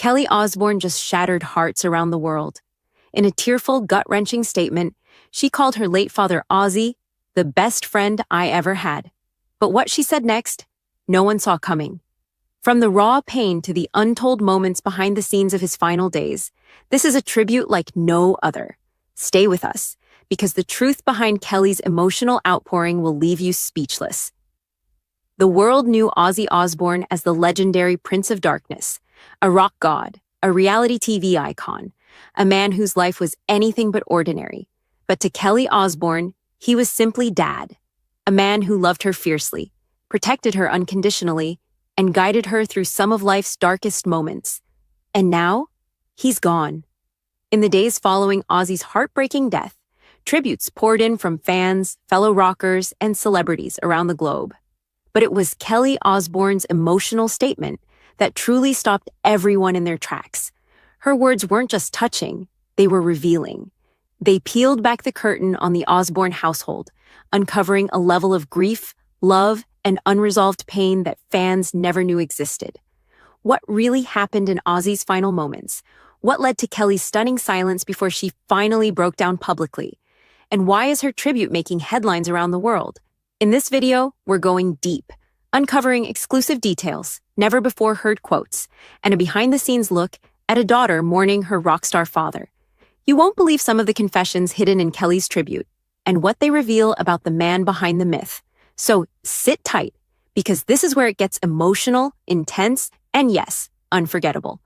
Kelly Osbourne just shattered hearts around the world. In a tearful, gut-wrenching statement, she called her late father Ozzy the best friend I ever had. But what she said next, no one saw coming. From the raw pain to the untold moments behind the scenes of his final days, this is a tribute like no other. Stay with us, because the truth behind Kelly's emotional outpouring will leave you speechless. The world knew Ozzy Osbourne as the legendary Prince of Darkness, a rock god, a reality TV icon, a man whose life was anything but ordinary. But to Kelly Osbourne, he was simply Dad, a man who loved her fiercely, protected her unconditionally, and guided her through some of life's darkest moments. And now, he's gone. In the days following Ozzy's heartbreaking death, tributes poured in from fans, fellow rockers, and celebrities around the globe. But it was Kelly Osbourne's emotional statement that truly stopped everyone in their tracks. Her words weren't just touching, they were revealing. They peeled back the curtain on the Osbourne household, uncovering a level of grief, love, and unresolved pain that fans never knew existed. What really happened in Ozzy's final moments? What led to Kelly's stunning silence before she finally broke down publicly? And why is her tribute making headlines around the world? In this video, we're going deep, uncovering exclusive details, never-before-heard quotes, and a behind-the-scenes look at a daughter mourning her rock star father. You won't believe some of the confessions hidden in Kelly's tribute, and what they reveal about the man behind the myth. So sit tight, because this is where it gets emotional, intense, and yes, unforgettable.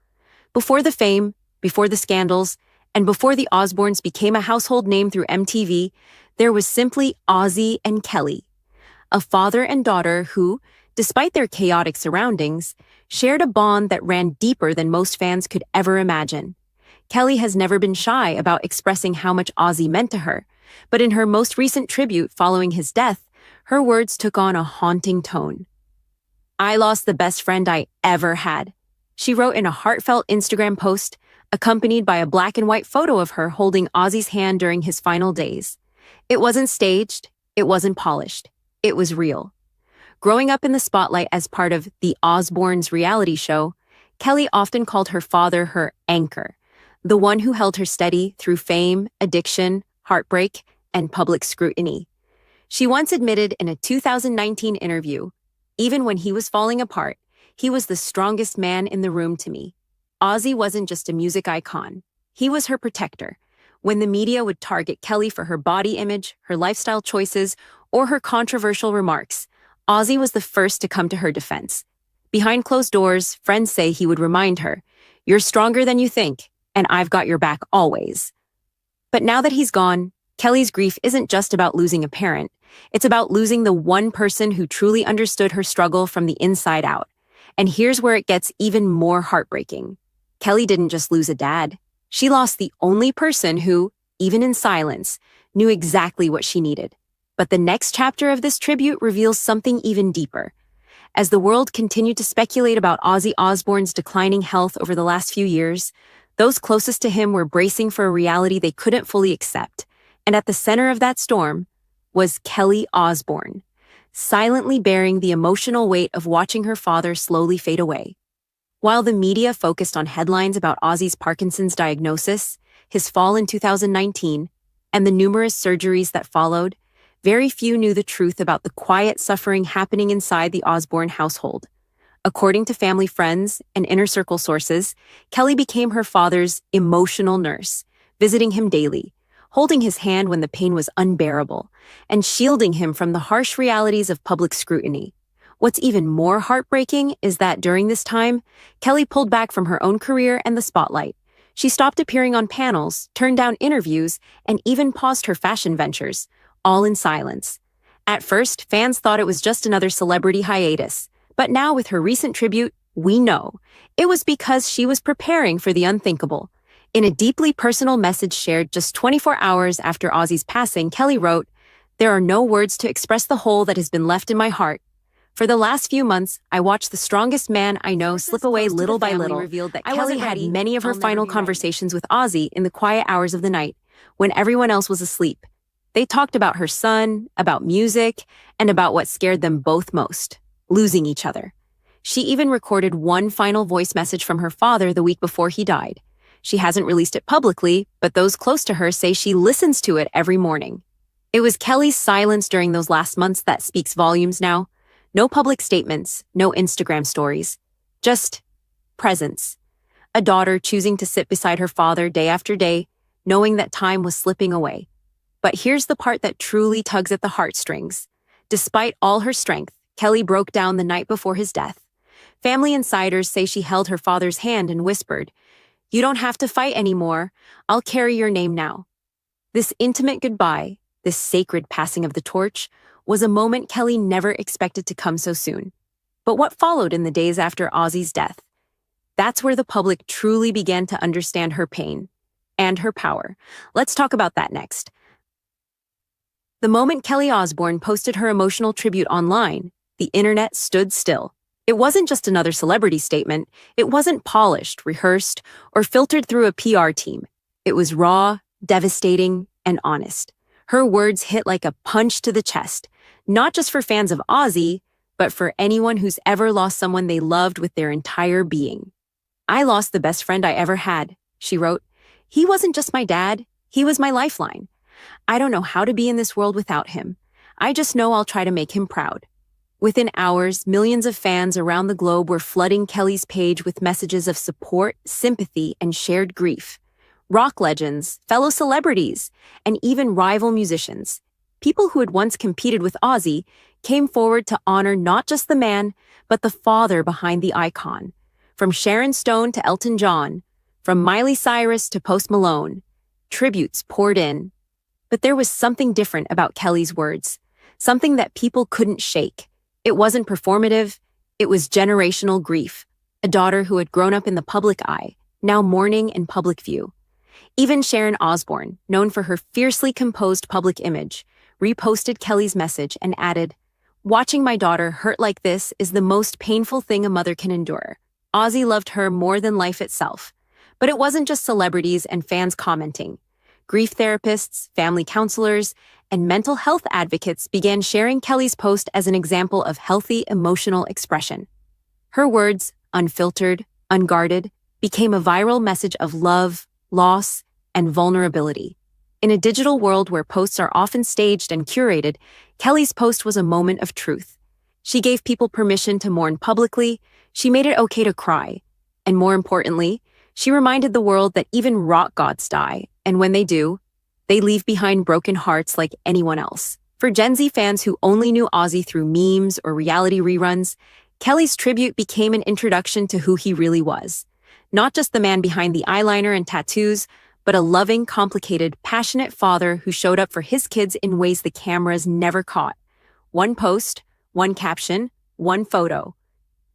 Before the fame, before the scandals, and before the Osbournes became a household name through MTV, there was simply Ozzy and Kelly, a father and daughter who, despite their chaotic surroundings, shared a bond that ran deeper than most fans could ever imagine. Kelly has never been shy about expressing how much Ozzy meant to her, but in her most recent tribute following his death, her words took on a haunting tone. "I lost the best friend I ever had," she wrote in a heartfelt Instagram post, accompanied by a black and white photo of her holding Ozzy's hand during his final days. It wasn't staged, it wasn't polished, it was real. Growing up in the spotlight as part of the Osbournes reality show, Kelly often called her father her anchor, the one who held her steady through fame, addiction, heartbreak, and public scrutiny. She once admitted in a 2019 interview, "Even when he was falling apart, he was the strongest man in the room to me. Ozzy wasn't just a music icon. He was her protector. When the media would target Kelly for her body image, her lifestyle choices, or her controversial remarks, Ozzy was the first to come to her defense. Behind closed doors, friends say he would remind her, 'You're stronger than you think, and I've got your back always.'" But now that he's gone, Kelly's grief isn't just about losing a parent. It's about losing the one person who truly understood her struggle from the inside out. And here's where it gets even more heartbreaking. Kelly didn't just lose a dad. She lost the only person who, even in silence, knew exactly what she needed. But the next chapter of this tribute reveals something even deeper. As the world continued to speculate about Ozzy Osbourne's declining health over the last few years, those closest to him were bracing for a reality they couldn't fully accept. And at the center of that storm was Kelly Osbourne, silently bearing the emotional weight of watching her father slowly fade away. While the media focused on headlines about Ozzy's Parkinson's diagnosis, his fall in 2019, and the numerous surgeries that followed, very few knew the truth about the quiet suffering happening inside the Osbourne household. According to family friends and inner circle sources, Kelly became her father's emotional nurse, visiting him daily, holding his hand when the pain was unbearable, and shielding him from the harsh realities of public scrutiny. What's even more heartbreaking is that during this time, Kelly pulled back from her own career and the spotlight. She stopped appearing on panels, turned down interviews, and even paused her fashion ventures, all in silence. At first, fans thought it was just another celebrity hiatus, but now with her recent tribute, we know it was because she was preparing for the unthinkable. In a deeply personal message shared just 24 hours after Ozzy's passing, Kelly wrote, "There are no words to express the hole that has been left in my heart. For the last few months, I watched the strongest man I know slip away little by little." Revealed that Kelly had many of her final conversations with Ozzy in the quiet hours of the night, when everyone else was asleep. They talked about her son, about music, and about what scared them both most, losing each other. She even recorded one final voice message from her father the week before he died. She hasn't released it publicly, but those close to her say she listens to it every morning. It was Kelly's silence during those last months that speaks volumes now. No public statements, no Instagram stories. Just presence. A daughter choosing to sit beside her father day after day, knowing that time was slipping away. But here's the part that truly tugs at the heartstrings. Despite all her strength, Kelly broke down the night before his death. Family insiders say she held her father's hand and whispered, "You don't have to fight anymore. I'll carry your name now." This intimate goodbye, this sacred passing of the torch, was a moment Kelly never expected to come so soon. But what followed in the days after Ozzy's death? That's where the public truly began to understand her pain and her power. Let's talk about that next. The moment Kelly Osbourne posted her emotional tribute online, the internet stood still. It wasn't just another celebrity statement. It wasn't polished, rehearsed, or filtered through a PR team. It was raw, devastating, and honest. Her words hit like a punch to the chest, not just for fans of Ozzy, but for anyone who's ever lost someone they loved with their entire being. "I lost the best friend I ever had," she wrote. "He wasn't just my dad, he was my lifeline. I don't know how to be in this world without him. I just know I'll try to make him proud." Within hours, millions of fans around the globe were flooding Kelly's page with messages of support, sympathy, and shared grief. Rock legends, fellow celebrities, and even rival musicians, people who had once competed with Ozzy, came forward to honor not just the man, but the father behind the icon. From Sharon Stone to Elton John, from Miley Cyrus to Post Malone, tributes poured in. But there was something different about Kelly's words, something that people couldn't shake. It wasn't performative, it was generational grief. A daughter who had grown up in the public eye, now mourning in public view. Even Sharon Osbourne, known for her fiercely composed public image, reposted Kelly's message and added, "Watching my daughter hurt like this is the most painful thing a mother can endure. Ozzy loved her more than life itself." But it wasn't just celebrities and fans commenting. Grief therapists, family counselors, and mental health advocates began sharing Kelly's post as an example of healthy emotional expression. Her words, unfiltered, unguarded, became a viral message of love, loss, and vulnerability. In a digital world where posts are often staged and curated, Kelly's post was a moment of truth. She gave people permission to mourn publicly, she made it okay to cry, and more importantly, she reminded the world that even rock gods die, and when they do, they leave behind broken hearts like anyone else. For Gen Z fans who only knew Ozzy through memes or reality reruns, Kelly's tribute became an introduction to who he really was. Not just the man behind the eyeliner and tattoos, but a loving, complicated, passionate father who showed up for his kids in ways the cameras never caught. One post, one caption, one photo.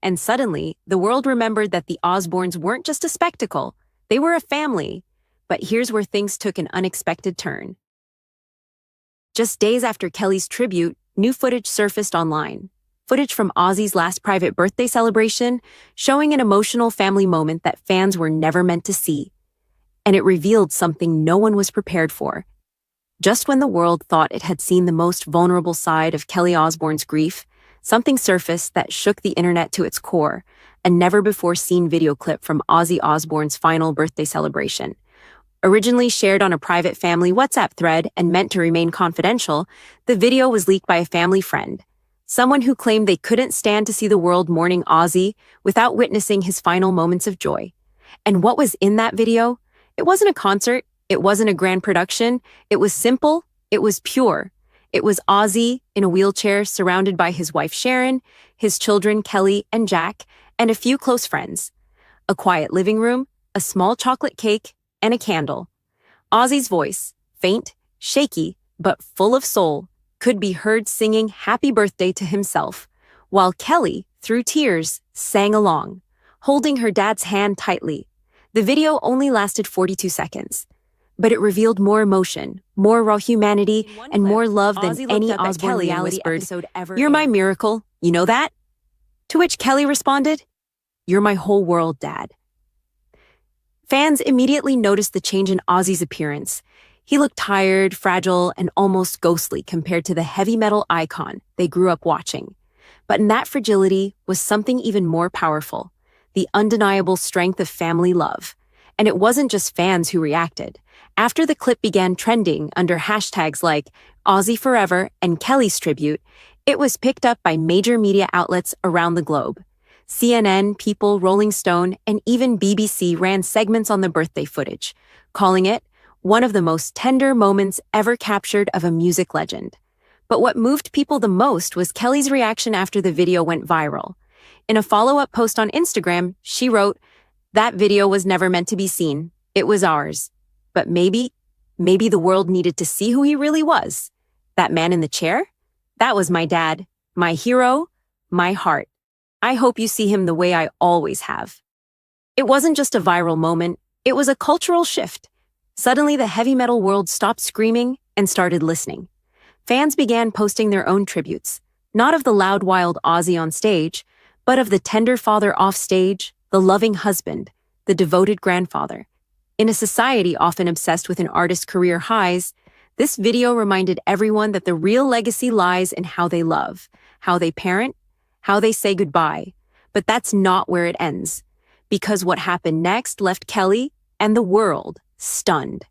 And suddenly, the world remembered that the Osbournes weren't just a spectacle, they were a family. But here's where things took an unexpected turn. Just days after Kelly's tribute, new footage surfaced online. Footage from Ozzy's last private birthday celebration, showing an emotional family moment that fans were never meant to see. And it revealed something no one was prepared for. Just when the world thought it had seen the most vulnerable side of Kelly Osbourne's grief, something surfaced that shook the internet to its core, a never-before-seen video clip from Ozzy Osbourne's final birthday celebration. Originally shared on a private family WhatsApp thread and meant to remain confidential, the video was leaked by a family friend, someone who claimed they couldn't stand to see the world mourning Ozzy without witnessing his final moments of joy. And what was in that video? It wasn't a concert, it wasn't a grand production, it was simple, it was pure. It was Ozzy in a wheelchair surrounded by his wife Sharon, his children Kelly and Jack, and a few close friends. A quiet living room, a small chocolate cake, and a candle. Ozzy's voice, faint, shaky, but full of soul, could be heard singing happy birthday to himself, while Kelly, through tears, sang along, holding her dad's hand tightly. The video only lasted 42 seconds, but it revealed more emotion, more raw humanity, and more love than any Osbourne reality episode ever. "You're my miracle, you know that?" To which Kelly responded, "You're my whole world, Dad." Fans immediately noticed the change in Ozzy's appearance. He looked tired, fragile, and almost ghostly compared to the heavy metal icon they grew up watching. But in that fragility was something even more powerful, the undeniable strength of family love. And it wasn't just fans who reacted. After the clip began trending under hashtags like Ozzy Forever and Kelly's Tribute, it was picked up by major media outlets around the globe. CNN, People, Rolling Stone, and even BBC ran segments on the birthday footage, calling it one of the most tender moments ever captured of a music legend. But what moved people the most was Kelly's reaction after the video went viral. In a follow-up post on Instagram, she wrote, "That video was never meant to be seen. It was ours. But maybe the world needed to see who he really was. That man in the chair? That was my dad, my hero, my heart. I hope you see him the way I always have." It wasn't just a viral moment, it was a cultural shift. Suddenly, the heavy metal world stopped screaming and started listening. Fans began posting their own tributes, not of the loud, wild Ozzy on stage, but of the tender father off stage, the loving husband, the devoted grandfather. In a society often obsessed with an artist's career highs, this video reminded everyone that the real legacy lies in how they love, how they parent, how they say goodbye. But that's not where it ends, because what happened next left Kelly and the world stunned.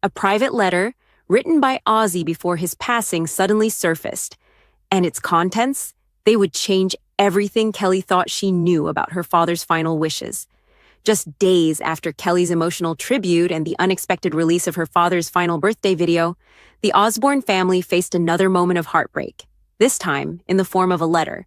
A private letter, written by Ozzy before his passing, suddenly surfaced, and its contents, they would change everything Kelly thought she knew about her father's final wishes. Just days after Kelly's emotional tribute and the unexpected release of her father's final birthday video, the Osbourne family faced another moment of heartbreak, this time in the form of a letter.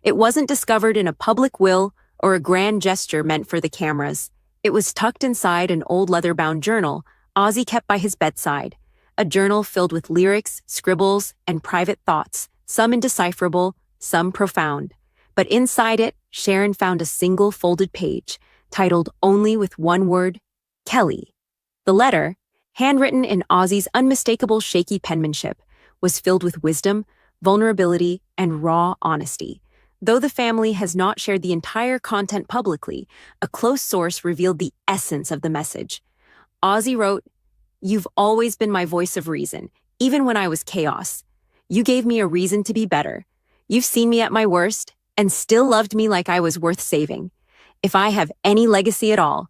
It wasn't discovered in a public will or a grand gesture meant for the cameras. It was tucked inside an old leather-bound journal Ozzy kept by his bedside, a journal filled with lyrics, scribbles, and private thoughts, some indecipherable, some profound. But inside it, Sharon found a single folded page, titled only with one word, Kelly. The letter, handwritten in Ozzy's unmistakable shaky penmanship, was filled with wisdom, vulnerability, and raw honesty. Though the family has not shared the entire content publicly, a close source revealed the essence of the message. Ozzy wrote, "You've always been my voice of reason, even when I was chaos. You gave me a reason to be better. You've seen me at my worst and still loved me like I was worth saving. If I have any legacy at all,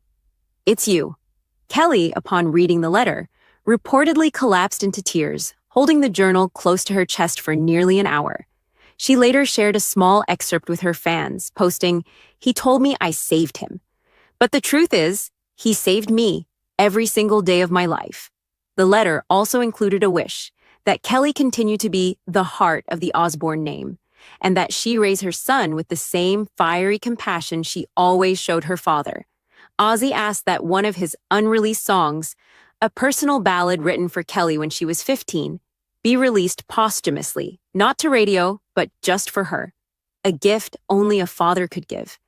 it's you." Kelly, upon reading the letter, reportedly collapsed into tears, holding the journal close to her chest for nearly an hour. She later shared a small excerpt with her fans, posting, "He told me I saved him. But the truth is, he saved me every single day of my life." The letter also included a wish that Kelly continue to be the heart of the Osbourne name, and that she raise her son with the same fiery compassion she always showed her father. Ozzy asked that one of his unreleased songs, a personal ballad written for Kelly when she was 15, be released posthumously, not to radio, but just for her. A gift only a father could give.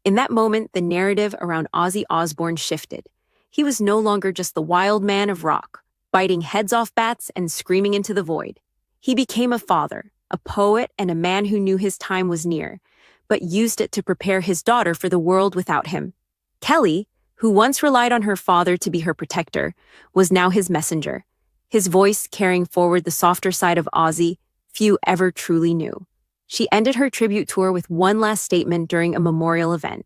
In that moment, the narrative around Ozzy Osbourne shifted. He was no longer just the wild man of rock, biting heads off bats and screaming into the void. He became a father, a poet, and a man who knew his time was near, but used it to prepare his daughter for the world without him. Kelly, who once relied on her father to be her protector, was now his messenger, his voice carrying forward the softer side of Ozzy few ever truly knew. She ended her tribute tour with one last statement during a memorial event.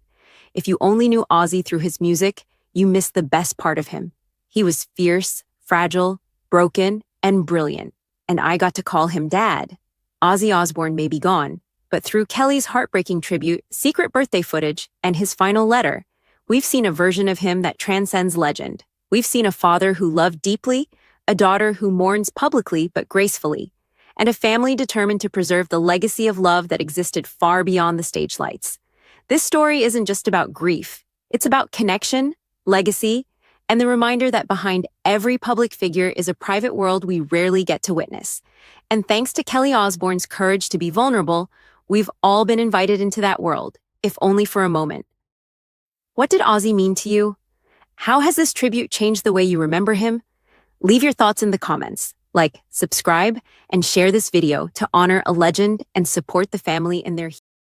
"If you only knew Ozzy through his music, you missed the best part of him. He was fierce, fragile, broken, and brilliant, and I got to call him Dad." Ozzy Osbourne may be gone, but through Kelly's heartbreaking tribute, secret birthday footage, and his final letter, we've seen a version of him that transcends legend. We've seen a father who loved deeply, a daughter who mourns publicly but gracefully, and a family determined to preserve the legacy of love that existed far beyond the stage lights. This story isn't just about grief. It's about connection, legacy, and the reminder that behind every public figure is a private world we rarely get to witness. And thanks to Kelly Osbourne's courage to be vulnerable, we've all been invited into that world, if only for a moment. What did Ozzy mean to you? How has this tribute changed the way you remember him? Leave your thoughts in the comments. Like, subscribe, and share this video to honor a legend and support the family in their